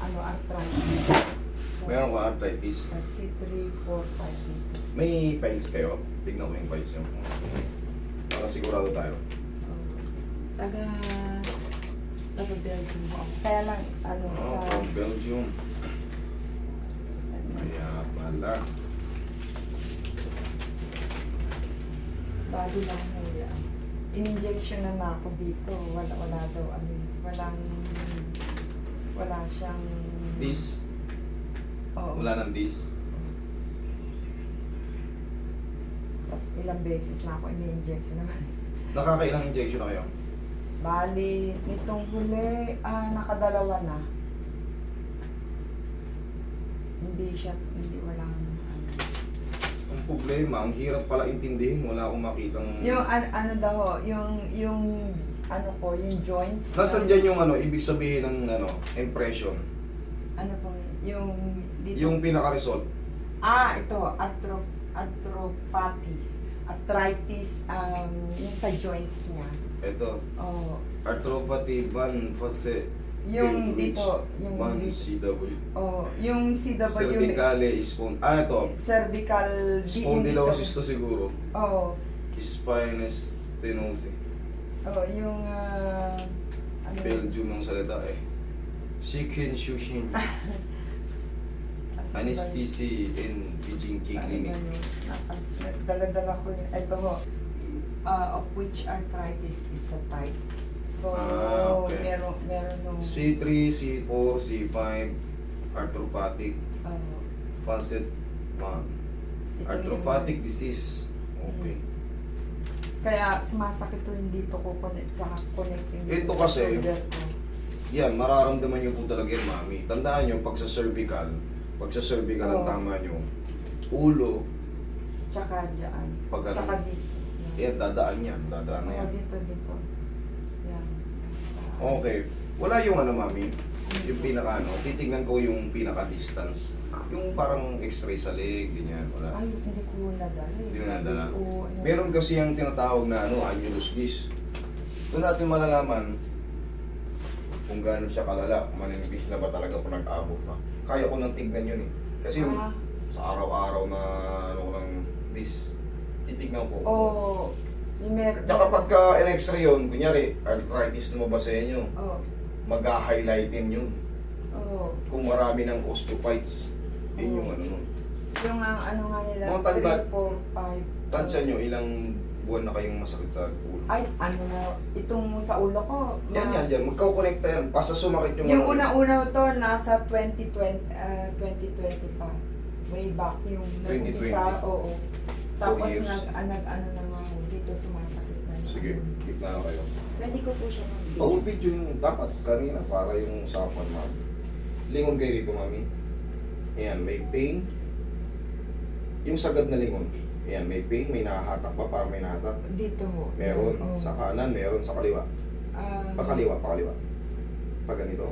ano, arthritis. Meron ka arthritis. Kasi 3, 4, 5 dito. May files kayo? Tignan ko yung files nyo. Para sigurado tayo. Taga Belgium mo ako. Kaya lang, ano, Oh, sa... from Belgium. Kaya pala. Bago lang nila. In-injection na ako dito. Wala daw, ano, wala siyang... This. Oo. Wala nang this. Ilang beses na ako in-injection naman. Nakakailang injection na kayo? Bali, nitong huli, nakadalawa na. Hindi walang... Ang problema, ang hirap pala intindihin. Wala akong makitang... Yung ano daw, yung ano ko, yung joints. Nasaan dyan yung ano, ibig sabihin ng ano, impression? Ano po, yung dito. Yung pinaka-result. Ito, arthropathy. Arthritis, yung sa joints niya. Ito. Oh, Arthropathy, Van Fosse. yung dito, yung Van dito. CW. Oh, yung CW. Cervicale ito. Cervical Spondylosis to siguro. Oh, Spinous stenosis. yung ano? Belgium yung salita eh. Shikin Shushin. Anesthesia in Beijing Key Clinic. Dala-dala ko yun. Ito ho, of which arthritis is a type. So, Okay. meron nung... C3, C4, C5, arthropathic, facet 1. Arthropathic disease. Okay. Kaya sumasakit to yung dito ko connect, saka connecting Ito sa kasi, shoulder ko. Yan, mararamdaman nyo po talaga yan, mami. Tandaan nyo, pag sa cervical ang tama nyo, ulo, Tsaka dyan. pag ano, Tsaka dito. yan, dadaan yan. Dadaan na yan. Dito. Yan. Okay. Wala yung ano, mami. Yung pinaka ano, titingnan ko yung pinaka distance. Yung parang x-ray sa leg, ganyan. Wala. Ay, hindi ko nadala. Hindi mo nadala. Oo, Meron kasi yung tinatawag na ano, annulus disc. Doon natin malalaman kung gaano siya kalala, maninipis na ba talaga kung nag-abot pa. Kaya ko nang tignan yun eh. Kasi yung sa araw-araw na ano ko ng disc, titignan ko. yung meron. Tsaka pagka in-x-ray yun, kunyari, arthritis lumabas sa inyo, Oo. mag-highlightin yun. Oo. Kung marami ng osteophytes, yun yung ano nun. Yung ano nga nila, Mga tanda- 3, 4, 5. Tansya nyo, ilang buwan na kayong masakit sa ulo. Ay, ano na, itong sa ulo ko. Yan, dyan. Magkakonekta yan. Basta sumakit yung... Yung ano, una-una to, nasa 2020 pa. Way back, yung 2020. nag-umpisa, oo. Tapos years. ano na nga ako, dito sumasakit na. Sige, gitna na kayo. Pwede ko po siya mag-video. Oo, video yung dapat kanina para yung usapan, mami. Lingon kayo dito, mami. Ayan, may pain. Yung sagad na lingon. Ayan, may pain, may nahahatak pa, para may nahatak. Dito ho. Meron Oo. sa kanan, meron sa kaliwa. Pakaliwa. Pag ganito.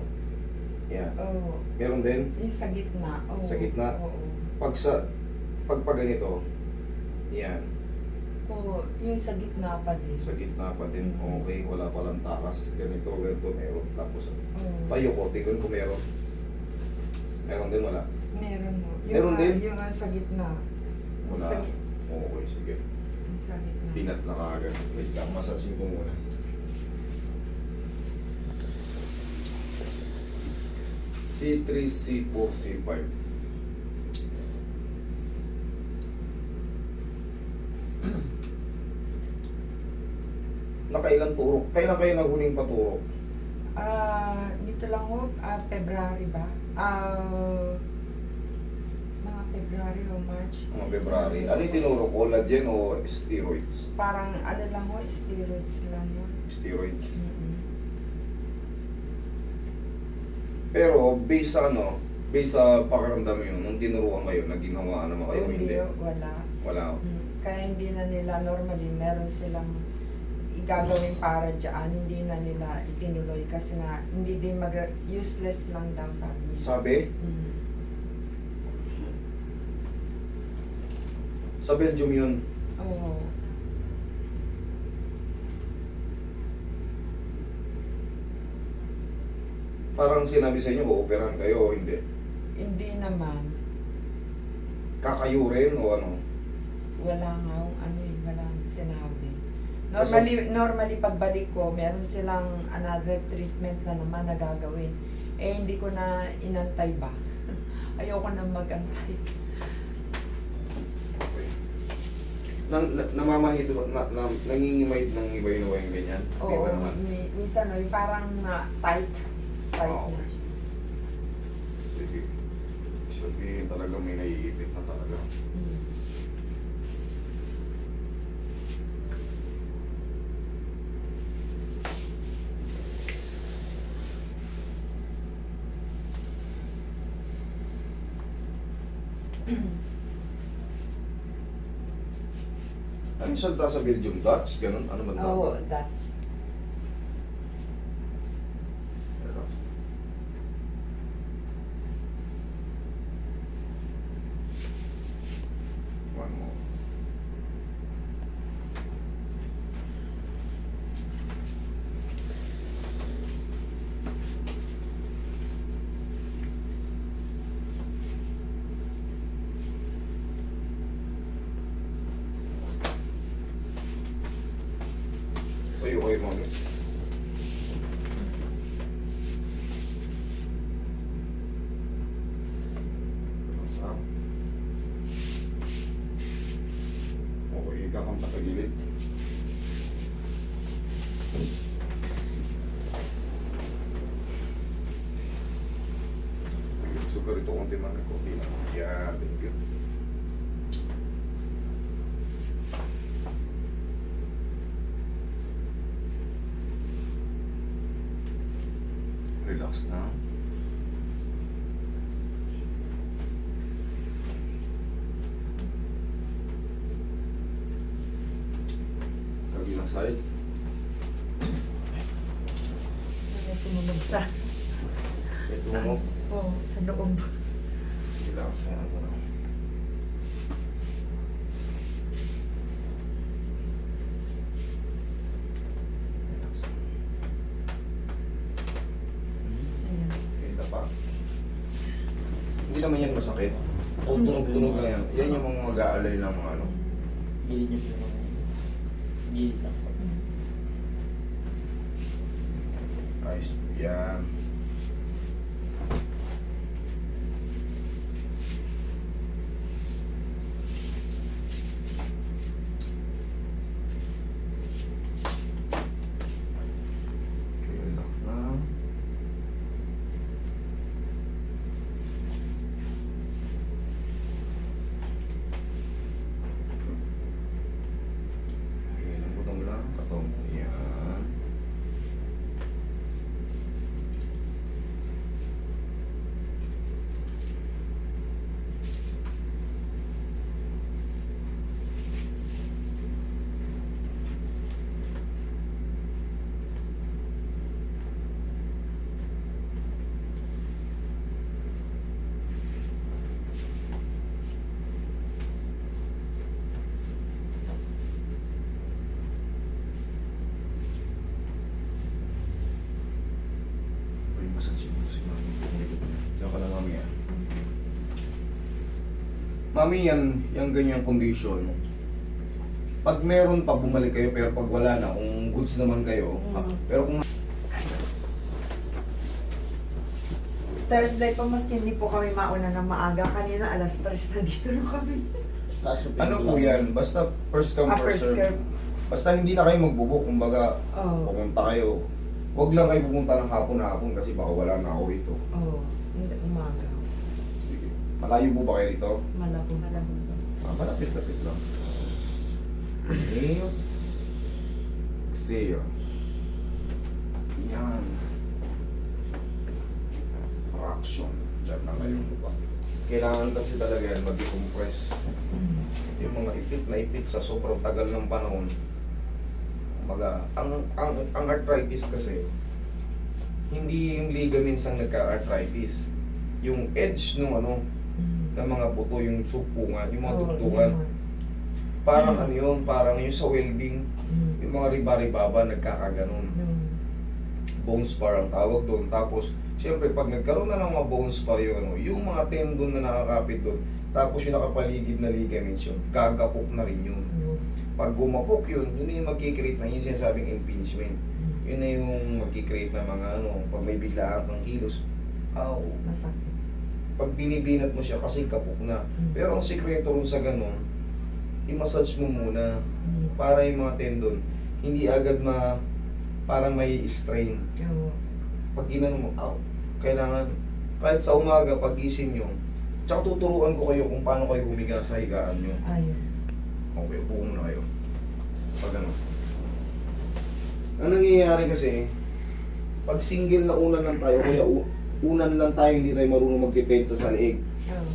Ayan. Oo. Meron din. Yung sa gitna. Oo. Sa gitna? Oo. Pag ganito. Ayan. Oo, yung sa gitna pa din. Sa gitna pa din. Okay, wala palang takas. Ganito, meron. Tapos, Oo. tayo ko, tingnan kung meron. Meron din, wala. Meron mo. Meron din? Yung sa gitna. Yung Wala. Sa gitna. Okay, sige. Yung sa gitna. Pinat na kaagad. Wait lang, masasin ko muna. C3, C4, C5. Nakailang turok? Kailan kayo naghuling paturok? Dito lang ho, February ba? Mga February o March. Mga February. Ano yung tinuro? Collagen o steroids? Parang ano lang ho, steroids lang yun. Steroids. Mm-mm. Pero based sa ano, based sa pakiramdam yun, nung tinuruan kayo, na ginawa naman kayo, hindi. Wala. Wala. Kaya hindi na nila normally, meron silang igagawin para dyan, hindi na nila itinuloy kasi nga hindi din useless lang daw sabi nila. Sabi, Mm. sa Belgium yun. Oo. Parang sinabi sa inyo, o-operahan kayo o hindi. Hindi naman. Kakayo rin o ano? Wala nga walang sinabi. Normally pagbalik ko, meron silang another treatment na naman na gagawin. Eh, hindi ko na inantay ba? Ayoko na mag-antay. Okay. Namamahid, nangingimay ng iba-iba yung ganyan? Di ba Oo, naman? minsan parang tight. Tight Ah, na okay. siya. Sige. Sabihin talaga may naiipit na talaga. Mm. Ano yung salta sa Belgium? Dutch? Ganun? Ano man Oo, that's... One more. Tayo kayo, mami. Relax lang. Okay, higa kang patagilid. Gusto ko rito konti man ng konti na. Yeah, thank you. Relax na. Kabilang side. May tumunog sa... Ito sa... mo. Oo, sa loob. Relax na. Ano na. Relax. Ayan. Kita pa. Hindi naman yan masakit. O tunog-tunog lang yan. Yan yung mga mag-aalay ng mga ano. Gilid niyo po yung gilid lang po. Ayos. Yan. Okay, relax na. Okay, lambutang lang. Katong. Yan. Ay, massage mo si Mami. Diyan ka lang, Mami. Ah. Mami, yung ganyang condition, pag meron pa, bumalik kayo, pero pag wala na, kung goods naman kayo, pero kung Thursday pa, maski hindi po kami mauna ng maaga. Kanina, alas 3 na dito na kami. Taas yung ano po pinto lang. yan, basta first come, first First serve. curve. Basta hindi na kayo magbubuk, kumbaga, Oo. pumunta kayo. Huwag lang kayo pumunta ng hapon kasi baka wala na ako rito. Oo. Hindi, umaga. Sige. Malayo po ba kayo rito? Malabo. Malapit-lapit lang. Inhale. Exhale. Yan. Fraction. Diyan na kayo. Kailangan kasi talaga yan mag-decompress. Yung mga ipit sa sobrang tagal ng panahon. Kumbaga, ang arthritis kasi, hindi yung ligaments ang nagka-arthritis. Yung edge ng ng mga buto, yung supungan, yung mga tugtugan. Parang ano yun, parang yung sa welding, yung mga riba-ribaba nagkakaganon. bone spar ang tawag doon. Tapos, siyempre, pag nagkaroon na ng mga bone spar yung mga tendon na nakakapit doon, tapos yung nakapaligid na ligaments yun, gagapok na rin yun. Pag gumapok yun na yung magkikreate na yung sinasabing impingement. Yun na yung magkikreate na mga pag may biglaan kang kilos, Masakit. pag binibinat mo siya kasi kapok na. Pero ang sikreto rin sa ganun, i-massage mo muna para yung mga tendon, hindi agad parang may strain. Oo. Pag ginano mo, kailangan, kahit sa umaga, pag gising nyo, tsaka tuturuan ko kayo kung paano kayo humiga sa higaan nyo. Ayun. Okay, upo muna kayo. Pag ano. Ang nangyayari kasi, pag single na unan lang tayo, kaya unan lang tayo, hindi tayo marunong magdepensa sa leeg. Oo.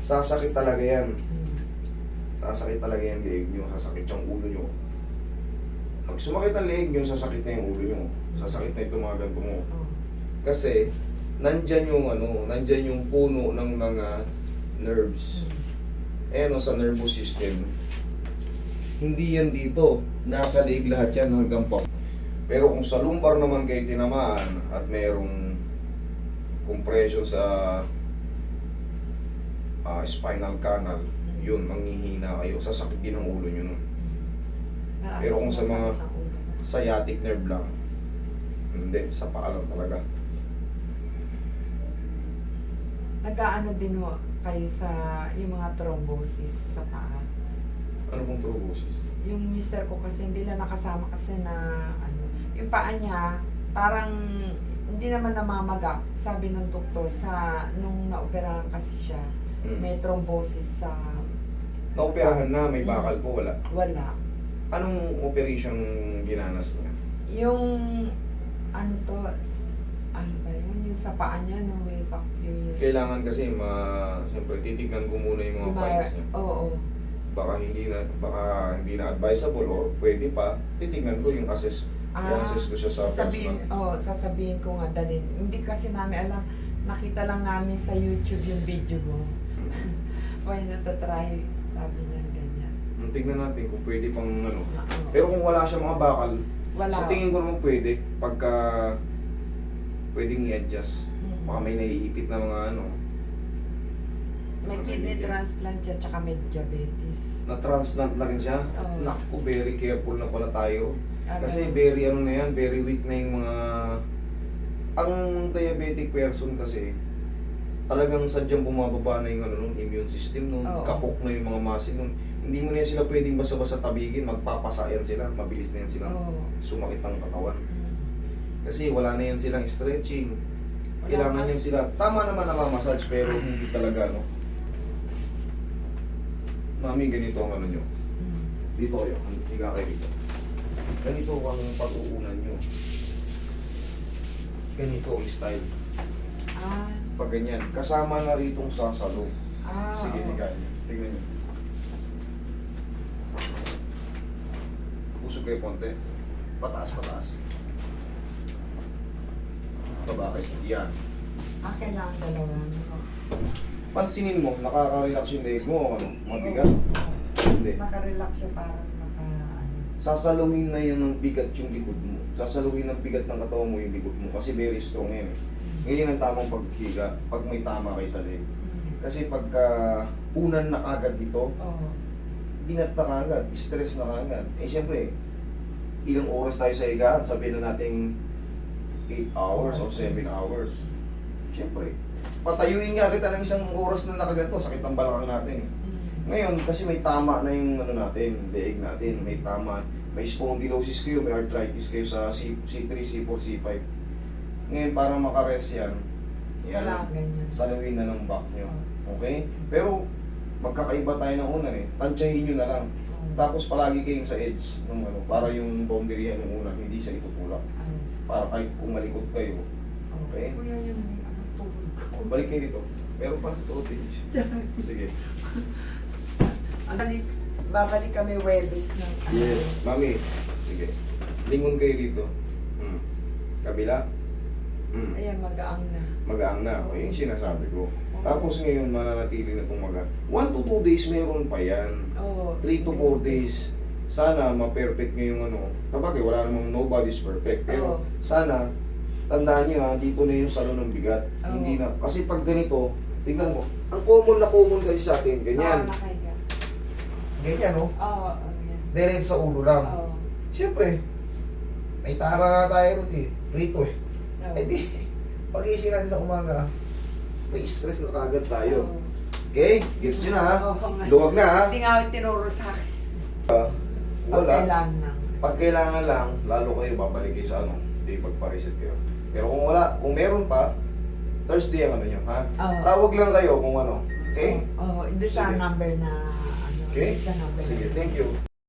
Sasakit talaga yan. Sasakit talaga yung leeg nyo, sasakit yung ulo nyo. Pag sumakit ang leeg nyo, sasakit na yung ulo nyo. Sasakit na itong mga ganito mo. Oo. Kasi, nandyan yung puno ng mga nerves. Sa nervous system. Hindi yan dito. Nasa leeg lahat yan hanggang pa. Pero kung sa lumbar naman kayo tinamaan at mayroong compression sa spinal canal, yun, manghihina kayo. Sasakit din ang ulo nyo nun. Pero kung sa mga sciatic nerve lang, hindi, sa paa lang talaga. Nagkaano din ho kayo sa yung mga thrombosis sa paa? Ano pong thrombosis? Yung mister ko kasi hindi na nakasama kasi na yung paa niya parang hindi naman namamaga. Sabi ng doktor nung naoperahan kasi siya, may thrombosis sa Naoperahan na, may bakal po, wala. wala. Anong operation ginanas niya? Yung ano ba yun? Yung sa paa niya, no, way back yun. Kailangan kasi siyempre titignan ko muna yung mga files niya. Oo. Baka hindi na advisable or pwede pa, titignan ko yung i-assess ko siya sa personal. Sasabihin ko nga dalhin. Hindi kasi namin alam, nakita lang namin sa YouTube yung video mo. Why natatry, sabi niya ganyan. Tignan natin kung pwede pang Oo. Pero kung wala siya mga bakal, Wala. sa tingin ko naman pwede. Pagka pwedeng i-adjust. Baka may naiipit na mga May kidney transplant siya, tsaka may diabetes. na-transplant na rin siya. Oo. Naku, very careful na pala tayo. Kasi Ganun. very very weak na yung mga... Ang diabetic person kasi, talagang sadyang bumababa na yung immune system nun, Oo. kapok na yung mga muscle nun. Hindi mo na yan sila pwedeng basta-basta tabigin, magpapasayan sila, mabilis na yan sila Oo. sumakit ng katawan. Kasi wala na yan silang stretching. Wala Kailangan na. yan sila, tama naman na massage pero hindi talaga Mami, ganito ang nyo. Dito kayo, higa kayo dito. Ganito ang pag-uunan nyo. Ganito ang style. Pag ganyan, kasama na ritong sasalo. Sige, higa nyo. Tignan nyo. Usog kayo konti. Pataas, pataas. Bakit? Yan. Kailangan dalawa. Pansinin mo, nakaka-relax yung leg mo, mabigat. Hindi. Naka-relax siya parang Sasaluhin na yan ng bigat yung likod mo. Sasaluhin ng bigat ng katawan mo yung likod mo kasi very strong yan. Ngayon ang tamang paghiga pag may tama kayo sa leg. Kasi pagka unan na agad dito, binat na kagad, stress na kagad. Siyempre, ilang oras tayo sa higaan, sabihin na natin 8 hours or 7 hours. Siyempre, patayuin nga kita ng isang oras na nakaganto, sakit ang balakang natin. Ngayon, kasi may tama na yung natin, leeg natin, may tama. May spondylosis kayo, may arthritis kayo sa C3, C4, C5. Ngayon, para makarest yan, saluhin na ng back nyo. Okay? Pero, magkakaiba tayo ng una tansyahin nyo na lang. Tapos palagi kayong sa edge ng para yung boundary yan ng una, hindi siya itutulak. Para kahit kung malikot kayo. Okay? Kuya yun, tuhod ko. Balik kayo dito. Meron pa sa tuhod. Sige. Babalik kami Webes ng Yes, mami. Sige. Lingon kayo dito. Kabila. Ayan, magaang na. Magaang na. O, yung sinasabi ko. Tapos ngayon, mananatili na itong 1 to 2 days meron pa yan. 3 to 4 days. Sana ma-perfect nyo yung Kapag wala namang nobody's perfect. Pero sana tandaan nyo ha, dito na yung salon ng bigat. Oo. Hindi na, kasi pag ganito, tingnan mo, ang common kasi sa atin, ganyan. Oo, nakahiga. Ganyan, no? Oo, yan. Diretso sa ulo lang. Oo. Siyempre, may tama nga tayo rito eh. Oo. Eh di, pag-iisip natin sa umaga, may stress na kagad tayo. Oo. Okay? Gets nyo na ha? Oo nga. Luwag na ha? Hindi nga ako tinuro sa akin. Wala. Kailangan lang. Pag kailangan lang, lalo kayo babalik kayo sa ano, hindi magpa-reset kayo. Pero kung wala, kung meron pa, Thursday ang ano nyo, ha? Oo. Tawag lang kayo kung ano. Okay? Oo, hindi sa Sige. number na ano. Okay? Sa number Sige, na. thank you.